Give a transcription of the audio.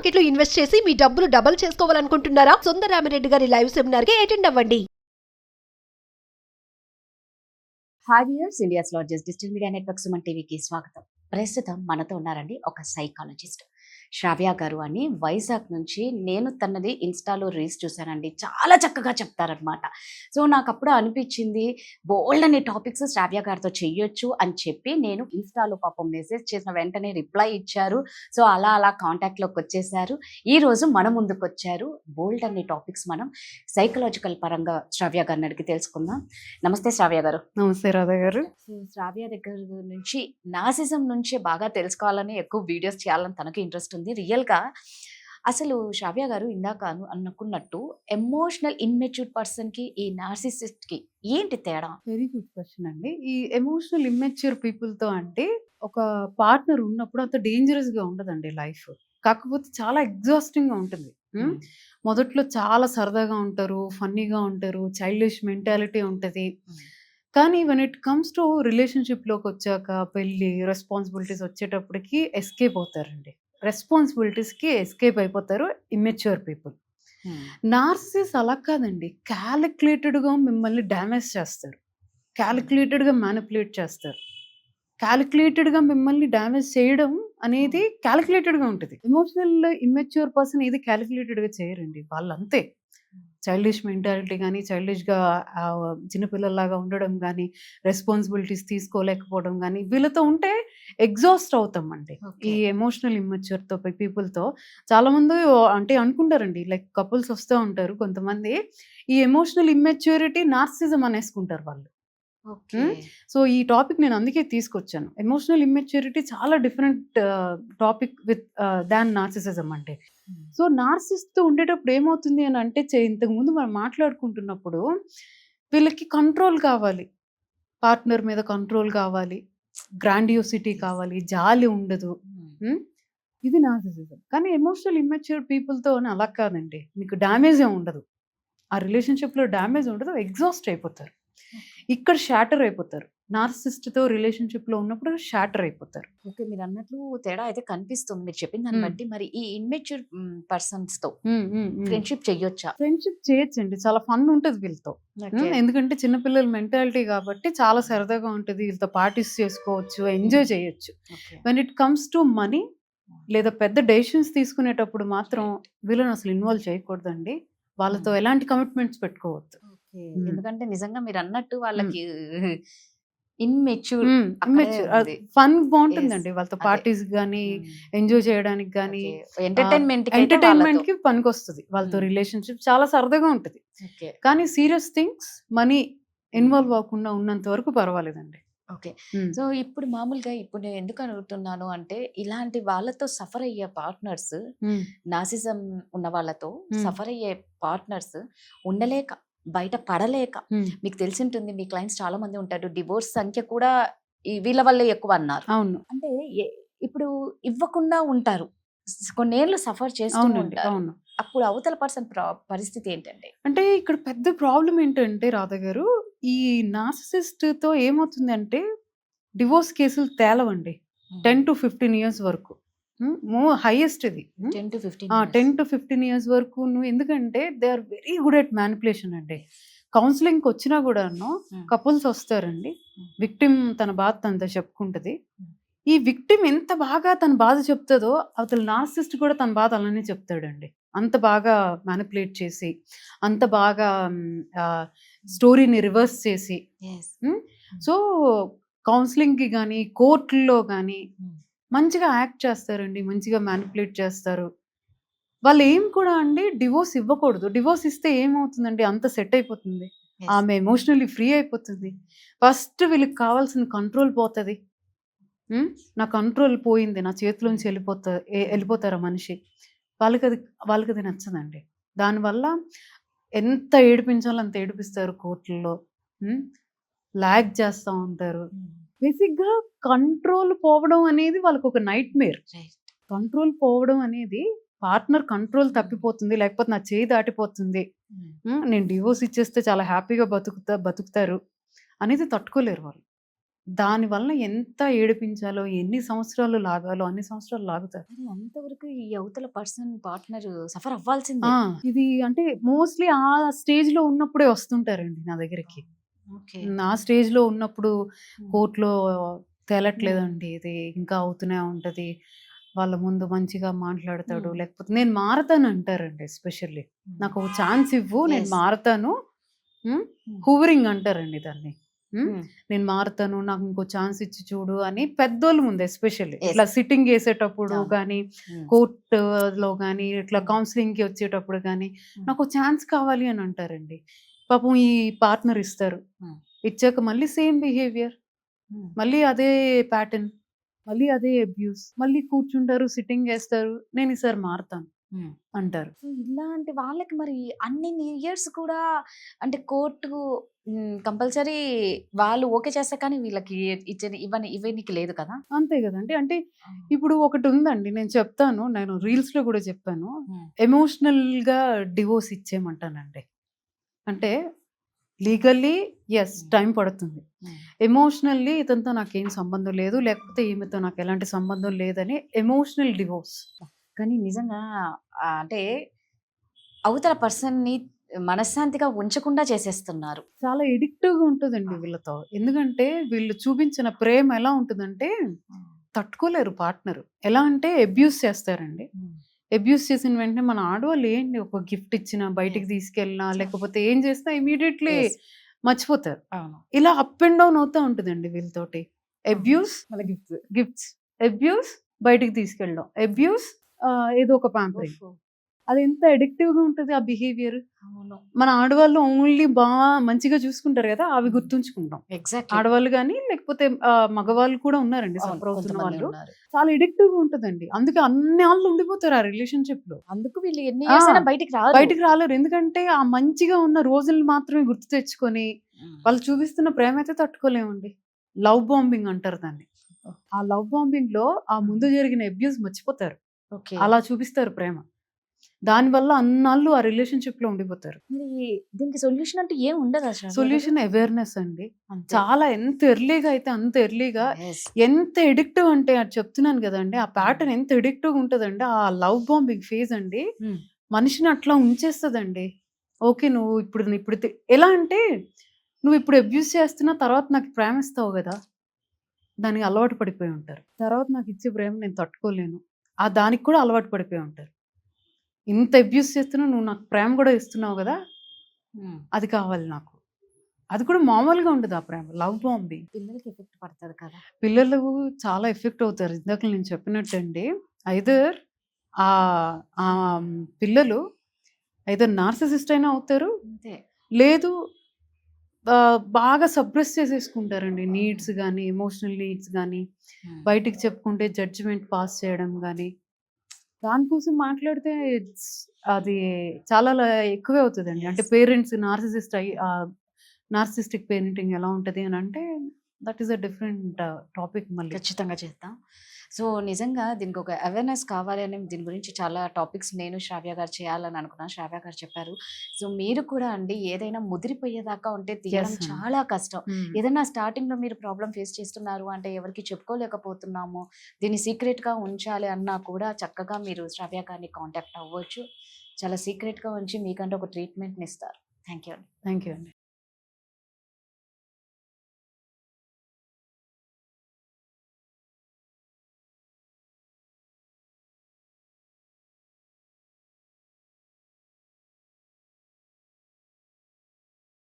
Market లో invest చేసి మీ డబ్బులు డబుల్ చేసుకోవాలనుకుంటున్నారా? సుందరరామిరెడ్డి గారి లైవ్ సెమినార్ కి అటెండ్ అవ్వండి. Hi viewers, India's largest digital media network Suman టీవీకి స్వాగతం. ప్రస్తుతం మనతో ఉన్నారండి ఒక సైకాలజిస్ట్ శ్రావ్య గారు అని, వైజాగ్ నుంచి. నేను తనది ఇన్స్టాలో రీల్స్ చూశానండి, చాలా చక్కగా చెప్తారనమాట. సో నాకు అప్పుడు అనిపించింది బోల్డ్ అనే టాపిక్స్ శ్రావ్య గారితో చెయ్యొచ్చు అని చెప్పి నేను ఇన్స్టాలో పాపం మెసేజ్ చేసిన వెంటనే రిప్లై ఇచ్చారు. సో అలా అలా కాంటాక్ట్లోకి వచ్చేసారు. ఈ రోజు మన ముందుకు వచ్చారు. బోల్డ్ అనే టాపిక్స్ మనం సైకలాజికల్ పరంగా శ్రావ్య గారిని అడిగి తెలుసుకుందాం. నమస్తే శ్రావ్య గారు. నమస్తే రాధా గారు. సో శ్రావ్య దగ్గర నుంచి నాసిజం నుంచి బాగా తెలుసుకోవాలని, ఎక్కువ వీడియోస్ చేయాలని తనకి ఇంట్రెస్ట్ ఉంది. రియల్గా అసలు శ్రావ్య గారు ఇందాక అనుకున్నట్టు ఎమోషనల్ ఇన్మెచ్యూర్ పర్సన్కి ఈ నార్సిసిస్ట్కి ఏంటి తేడా? వెరీ గుడ్ క్వశ్చన్ అండి. ఈ ఎమోషనల్ ఇమ్మెచ్యూర్ పీపుల్తో అంటే ఒక పార్ట్నర్ ఉన్నప్పుడు అంత డేంజరస్గా ఉండదండి లైఫ్. కాకపోతే చాలా ఎగ్జాస్టింగ్గా ఉంటుంది. మొదట్లో చాలా సరదాగా ఉంటారు, ఫన్నీగా ఉంటారు, చైల్డిష్ మెంటాలిటీ ఉంటుంది. కానీ వెన్ ఇట్ కమ్స్ టు రిలేషన్షిప్లోకి వచ్చాక, పెళ్ళి, రెస్పాన్సిబిలిటీస్ వచ్చేటప్పటికి ఎస్కేప్ అవుతారండి. రెస్పాన్సిబిలిటీస్కి ఎస్కేప్ అయిపోతారు ఇమ్మెచ్యూర్ పీపుల్. నార్సిసిస్ అలా కాదండి, క్యాలిక్యులేటెడ్గా మిమ్మల్ని డ్యామేజ్ చేస్తారు, క్యాలిక్యులేటెడ్గా మ్యానిపులేట్ చేస్తారు. క్యాలిక్యులేటెడ్గా మిమ్మల్ని డ్యామేజ్ చేయడం అనేది క్యాలిక్యులేటెడ్గా ఉంటుంది. ఎమోషనల్ ఇమ్మెచ్యూర్ పర్సన్ ఇది క్యాలిక్యులేటెడ్గా చేయరండి. వాళ్ళంతే చైల్డిష్ మెంటాలిటీ కానీ, చైల్డిష్గా చిన్నపిల్లల్లాగా ఉండడం కానీ, రెస్పాన్సిబిలిటీస్ తీసుకోలేకపోవడం కానీ, వీళ్ళతో ఉంటే ఎగ్జాస్ట్ అవుతామండి. ఈ ఎమోషనల్ ఇమ్మెచ్యూర్తో పీపుల్తో చాలామంది అంటే అనుకుంటారండి, లైక్ కపుల్స్ వస్తూ ఉంటారు కొంతమంది, ఈ ఎమోషనల్ ఇమ్మెచ్యూరిటీ నార్సిజం అనేసుకుంటారు వాళ్ళు. సో ఈ టాపిక్ నేను అందుకే తీసుకొచ్చాను. ఎమోషనల్ ఇమ్మెచ్యూరిటీ చాలా different topic with than narcissism అంటే. సో నార్సిస్తో ఉండేటప్పుడు ఏమవుతుంది అని అంటే, ఇంతకుముందు మనం మాట్లాడుకుంటున్నప్పుడు వీళ్ళకి కంట్రోల్ కావాలి, పార్ట్నర్ మీద కంట్రోల్ కావాలి, గ్రాండియోసిటీ కావాలి, జాలి ఉండదు. ఇది నార్సిసిజం. కానీ ఎమోషనల్ ఇమ్మెచ్యూర్ పీపుల్తో అలా కాదండి, మీకు డ్యామేజ్ ఏమి ఉండదు, ఆ రిలేషన్షిప్లో డ్యామేజ్ ఉండదు, ఎగ్జాస్ట్ అయిపోతారు, ఇక్కడ షాటర్ అయిపోతారు. నార్సిస్ట్తో రిలేషన్షిప్లో ఉన్నప్పుడు షాటర్ అయిపోతారు. ఓకే, మీరు అన్నట్లు తేడా అయితే కనిపిస్తుంది మీరు చెప్పిన దాన్ని బట్టి. మరి ఈ ఇన్మెచ్యూర్ పర్సన్స్తో ఫ్రెండ్షిప్ చెయ్యొచ్చా? ఫ్రెండ్షిప్ చేయొచ్చండి, చాలా ఫన్ ఉంటుంది వీళ్ళతో. ఎందుకంటే చిన్నపిల్లల మెంటాలిటీ కాబట్టి చాలా సరదాగా ఉంటుంది, వీళ్ళతో పార్టీస్ చేసుకోవచ్చు, ఎంజాయ్ చేయొచ్చు. When it comes to money లేదా పెద్ద డెసిషన్స్ తీసుకునేటప్పుడు మాత్రం వీళ్ళని అసలు ఇన్వాల్వ్ చేయకూడదండి. వాళ్ళతో ఎలాంటి కమిట్మెంట్స్ పెట్టుకోవద్దు. ఎందుకంటే నిజంగా మీరు అన్నట్టు వాళ్ళకి ఇన్మెచ్యూర్ ఫన్ బాగుంటుందండి, వాళ్ళతో పార్టీస్ కానీ, ఎంజాయ్ చేయడానికి కానీ, ఎంటర్టైన్మెంట్ కి పనికి వస్తుంది. వాళ్ళతో రిలేషన్షిప్ చాలా సరదాగా ఉంటుంది. కానీ సీరియస్ థింగ్స్, మనీ ఇన్వాల్వ్ అవ్వకుండా ఉన్నంత వరకు పర్వాలేదండి. ఓకే, సో ఇప్పుడు మామూలుగా ఇప్పుడు నేను ఎందుకు అడుగుతున్నాను అంటే, ఇలాంటి వాళ్ళతో సఫర్ అయ్యే పార్ట్నర్స్, నార్సిజం ఉన్న వాళ్ళతో సఫర్ అయ్యే పార్ట్నర్స్ ఉండలేక, బయట పడలేక, మీకు తెలిసి ఉంటుంది, మీ క్లయింట్స్ చాలా మంది ఉంటారు, డివోర్స్ సంఖ్య కూడా వీళ్ళ వల్లే ఎక్కువ అన్నారు. అవును, అంటే ఇప్పుడు ఇవ్వకుండా ఉంటారు, కొన్నేళ్ళు సఫర్ చేస్తూ ఉంటారు. అప్పుడు అవతల పర్సన్ పరిస్థితి ఏంటంటే, అంటే ఇక్కడ పెద్ద ప్రాబ్లం ఏంటంటే రాధా గారు, ఈ నార్సిసిస్ట్ తో ఏమవుతుంది అంటే, డివోర్స్ కేసులు తేలవండి 10 to 15 years వరకు. హైయెస్ట్ ఇది 10 to 15 years వరకు. ఎందుకంటే they are very good at manipulation అండి. కౌన్సిలింగ్కి వచ్చినా కూడాను కపుల్స్ వస్తారండి, విక్టిమ్ తన బాధ తనతో చెప్పుకుంటుంది. ఈ విక్టిమ్ ఎంత బాగా తన బాధ చెప్తుందో, అవతల నార్సిస్ట్ కూడా తన బాధ అలానే చెప్తాడండి. అంత బాగా మ్యానిపులేట్ చేసి, అంత బాగా స్టోరీని రివర్స్ చేసి. సో కౌన్సిలింగ్కి కానీ, కోర్టుల్లో కానీ మంచిగా యాక్ట్ చేస్తారండి, మంచిగా మ్యానిపులేట్ చేస్తారు. వాళ్ళు ఏం కూడా అండి డివోర్స్ ఇవ్వకూడదు. డివోర్స్ ఇస్తే ఏమవుతుందండి, అంత సెట్ అయిపోతుంది, ఆమె ఎమోషనల్లీ ఫ్రీ అయిపోతుంది. ఫస్ట్ వీళ్ళకి కావాల్సిన కంట్రోల్ పోతుంది. నా కంట్రోల్ పోయింది, నా చేతిలోంచి వెళ్ళిపోతారు ఆ మనిషి. వాళ్ళకి అది నచ్చదండి. దానివల్ల ఎంత ఏడిపించాలో అంత ఏడిపిస్తారు కోర్టుల్లో, లాగ్ చేస్తూ ఉంటారు. బేసిక్గా కంట్రోల్ పోవడం అనేది వాళ్ళకి ఒక నైట్ మేర్. కంట్రోల్ పోవడం అనేది, పార్ట్నర్ కంట్రోల్ తప్పిపోతుంది, లేకపోతే నా చేయి దాటిపోతుంది, నేను డివోర్స్ ఇచ్చేస్తే చాలా హ్యాపీగా బతుకుతారు అనేది తట్టుకోలేరు వాళ్ళు. దానివల్ల ఎంత ఏడిపించాలో, ఎన్ని సంవత్సరాలు లాగాలో అన్ని సంవత్సరాలు లాగుతారు. మరి అంతవరకు ఈ అవతల పార్ట్నర్ సఫర్ అవ్వాల్సిందే. ఇది అంటే మోస్ట్లీ ఆ స్టేజ్‌లో ఉన్నప్పుడే వస్తుంటారండి నా దగ్గరికి. ఓకే. నా స్టేజ్‌లో ఉన్నప్పుడు కోర్ట్‌లో తేలట్లేదండి ఇది. ఇంకా అవుతూనే ఉంటది. వాళ్ళ ముందు మంచిగా మాట్లాడతాడు. లేకపోతే నేను మారతాను అంటారండి ఎస్పెషల్లీ. నాకు ఒక ఛాన్స్ ఇవ్వు, నేను Yes. మారతాను. హూవరింగ్ అంటారండి దాన్ని. నేను మారతాను, నాకు ఇంకో ఛాన్స్ ఇచ్చి చూడు అని పెద్దోళ్ళ ముందు ఎస్పెషల్లీ Yes. ఇట్లా సిట్టింగ్ వేసేటప్పుడు అవును. కానీ, కోర్టులో కానీ, ఇట్లా కౌన్సిలింగ్‌కి వచ్చేటప్పుడు కానీ నాకు ఛాన్స్ కావాలి అని అంటారండి. పాపం ఈ పార్ట్నర్ ఇస్తారు. ఇచ్చాక మళ్ళీ సేమ్ బిహేవియర్, మళ్ళీ అదే ప్యాటర్న్, మళ్ళీ అదే అబ్యూస్, మళ్ళీ కూర్చుంటారు, సిట్టింగ్ వేస్తారు, నేను ఈసారి మారతాను అంటారు. సో ఇలాంటి వాళ్ళకి మరి అన్ని ఇయర్స్ కూడా అంటే కోర్టు కంపల్సరీ వాళ్ళు ఓకే చేస్తే కానీ వీళ్ళకి ఇవ్వనికి లేదు కదా. అంతే కదండి. అంటే ఇప్పుడు ఒకటి ఉందండి, నేను చెప్తాను, నేను రీల్స్ లో కూడా చెప్పాను. ఎమోషనల్ గా డివోర్స్ ఇచ్చేయమంటానండి. అంటే లీగల్లీ ఎస్ టైం పడుతుంది, ఎమోషనల్లీ ఇతనితో నాకేం సంబంధం లేదు, లేకపోతే ఈమెతో నాకు ఎలాంటి సంబంధం లేదని ఎమోషనల్ డివోర్స్. కానీ నిజంగా అంటే అవతల పర్సన్ని మనశ్శాంతిగా ఉంచకుండా చేసేస్తున్నారు. చాలా ఎడిక్టివ్ గా ఉంటుందండి వీళ్ళతో. ఎందుకంటే వీళ్ళు చూపించిన ప్రేమ ఎలా ఉంటుందంటే తట్టుకోలేరు పార్ట్నర్. ఎలా అంటే అబ్యూస్ చేస్తారండి. అబ్యూస్ చేసిన వెంటనే మన ఆడవాళ్ళు ఏంటి, ఒక గిఫ్ట్ ఇచ్చినా, బయటికి తీసుకెళ్ళినా, లేకపోతే ఏం చేసినా ఇమీడియట్లీ Yes. మర్చిపోతారు. అవును. ఇలా అప్ అండ్ డౌన్ అవుతూ ఉంటుందండి వీళ్ళతోటి. అబ్యూస్, గిఫ్ట్స్, అబ్యూస్, బయటికి తీసుకెళ్ళడం, అబ్యూస్, ఏదో ఒక పాంపరింగ్. అది ఎంత అడిక్టివ్ గా ఉంటుంది ఆ బిహేవియర్. అవును. మన ఆడవాళ్ళు ఓన్లీ బాగా మంచిగా చూసుకుంటారు కదా, అవి గుర్తుంచుకుంటాం. ఎగ్జాక్ట్లీ. ఆడవాళ్ళు కానీ, లేకపోతే మగవాళ్ళు కూడా ఉన్నారండి అవును, సఫర్ అవుతున్న కొంతమంది వాళ్ళు. ఉన్నారు. చాలా ఎడిక్టివ్ గా ఉంటుందండి. అందుకే అన్ని వాళ్ళు ఉండిపోతారు ఆ రిలేషన్షిప్ లో. అందుకు వీళ్ళు ఎన్ని ఆ, ఇయర్స్ అయినా బయటికి రారు. బయటికి రాలేరు. ఎందుకంటే ఆ మంచిగా ఉన్న రోజులు మాత్రమే గుర్తు తెచ్చుకొని వాళ్ళు చూపిస్తున్న ప్రేమ అయితే తట్టుకోలేమండి. లవ్ బాంబింగ్ అంటారు దాన్ని. ఆ లవ్ బాంబింగ్ లో ఆ ముందు జరిగిన అబ్యూస్ మర్చిపోతారు. ఓకే. అలా చూపిస్తారు ప్రేమ. దానివల్ల అన్నాళ్ళు ఆ రిలేషన్షిప్ లో ఉండిపోతారు. మరి దీనికి సొల్యూషన్ అంటే ఏం ఉండదు అసలు. సొల్యూషన్ అవేర్నెస్ అండి. చాలా ఎంత ఎర్లీగా అయితే అంత ఎర్లీగా. ఎంత ఎడిక్టివ్ అంటే అది చెప్తున్నాను కదండి, ఆ ప్యాటర్న్ ఎంత ఎడిక్టివ్ ఉంటుందండి. ఆ లవ్ బాంబింగ్ ఫేజ్ అండి మనిషిని అట్లా ఉంచేస్తుందండి. ఓకే, నువ్వు ఇప్పుడు ఎలా అంటే నువ్వు ఇప్పుడు అబ్యూస్ చేస్తున్నా, తర్వాత నాకు ప్రేమ ఇస్తావు కదా, దానికి అలవాటు పడిపోయి ఉంటారు. తర్వాత నాకు ఇచ్చే ప్రేమ నేను తట్టుకోలేను, ఆ దానికి కూడా అలవాటు పడిపోయి ఉంటారు. ఇంత అబ్యూస్ చేస్తున్నా, నువ్వు నాకు ప్రేమ కూడా ఇస్తున్నావు కదా, అది కావాలి నాకు. అది కూడా మామూలుగా ఉండదు ఆ ప్రేమ. లవ్ బాంబింగ్ పిల్లలకి ఎఫెక్ట్ పడుతుంది కదా. పిల్లలు చాలా ఎఫెక్ట్ అవుతారు. ఇందాక నేను చెప్పినట్టండి, ఐదర్ ఆ ఆ పిల్లలు ఐదర్ నార్సిసిస్ట్ అయినా అవుతారు, అంతే. లేదు బాగా సప్రెస్ చేసేసుకుంటారండి. నీడ్స్ కానీ, ఎమోషనల్ నీడ్స్ కానీ, బయటికి చెప్పుకుంటే జడ్జిమెంట్ పాస్ చేయడం కానీ, దానికోసం మాట్లాడితే అది చాలా ఎక్కువే అవుతుందండి. అంటే పేరెంట్స్ నార్సిస్టిక్ పేరెంటింగ్ ఎలా ఉంటుంది అని అంటే that is a different topic. మళ్ళీ ఖచ్చితంగా చేద్దాం. సో నిజంగా దీనికి ఒక అవేర్నెస్ కావాలి అని దీని గురించి చాలా టాపిక్స్ నేను శ్రావ్య గారు చేయాలని అనుకున్నాను. శ్రావ్య గారు చెప్పారు. సో మీరు కూడా అండి ఏదైనా ముదిరిపోయేదాకా ఉంటే తీయడం Yes, ma'am. చాలా కష్టం. ఏదైనా స్టార్టింగ్లో మీరు ప్రాబ్లం ఫేస్ చేస్తున్నారు అంటే ఎవరికి చెప్పుకోలేకపోతున్నాము, దీన్ని సీక్రెట్గా ఉంచాలి అన్నా కూడా చక్కగా మీరు శ్రావ్య గారిని కాంటాక్ట్ అవ్వచ్చు. చాలా సీక్రెట్గా ఉంచి మీకంటే ఒక ట్రీట్మెంట్ని ఇస్తారు. థ్యాంక్ యూ అండి. థ్యాంక్ యూ అండి.